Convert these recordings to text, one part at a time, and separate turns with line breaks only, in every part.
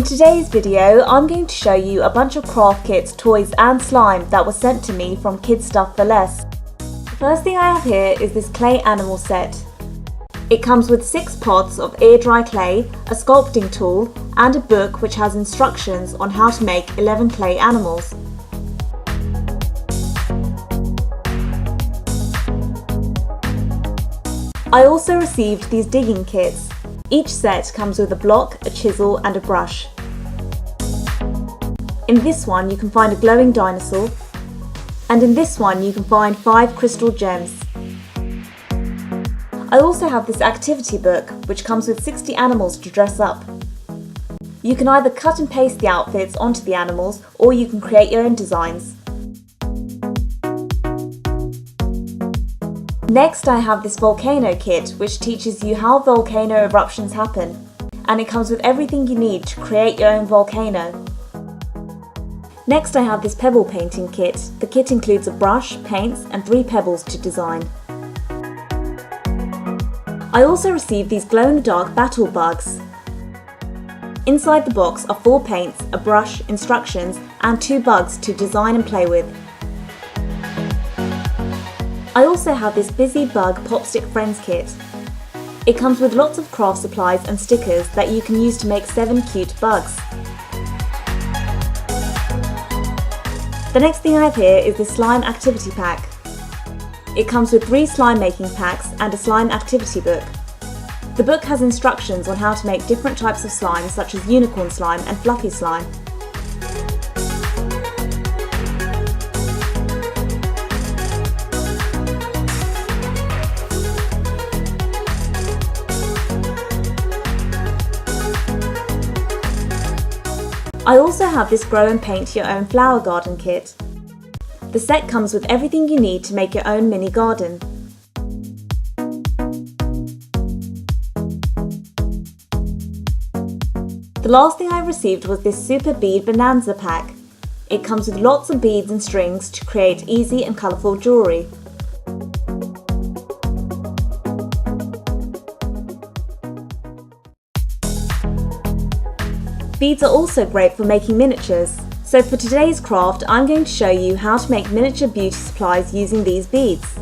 today's video, I'm going to show you a bunch of craft kits, toys and slime that was sent to me from Kids Stuff for Less. The first thing I have here is this clay animal set. It comes with 6 pots of air dry clay, a sculpting tool and a book which has instructions on how to make 11 clay animals. I also received these digging kits. Each set comes with a block, a chisel and a brush. In this one you can find a glowing dinosaur, and in this one you can find 5 crystal gems. I also have this activity book which comes with 60 animals to dress up. You can either cut and paste the outfits onto the animals or you can create your own designs. Next I have this volcano kit which teaches you how volcano eruptions happen, and it comes with everything you need to create your own volcano. Next I have this pebble painting kit. The kit includes a brush, paints and 3 pebbles to design. I also received these glow-in-the-dark battle bugs. Inside the box are 4 paints, a brush, instructions and 2 bugs to design and play with. I also have this Busy Bug Popstick Friends kit. It comes with lots of craft supplies and stickers that you can use to make 7 cute bugs. The next thing I have here is the slime activity pack. It comes with 3 slime making packs and a slime activity book. The book has instructions on how to make different types of slime such as unicorn slime and fluffy slime. I also have this grow and paint your own flower garden kit. The set comes with everything you need to make your own mini garden. The last thing I received was this Super Bead Bonanza pack. It comes with lots of beads and strings to create easy and colourful jewellery. Beads are also great for making miniatures. So for today's craft, I'm going to show you how to make miniature beauty supplies using these beads.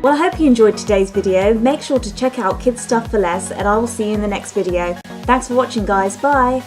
Well, I hope you enjoyed today's video. Make sure to check out Kids Stuff for Less and I will see you in the next video. Thanks for watching guys, bye!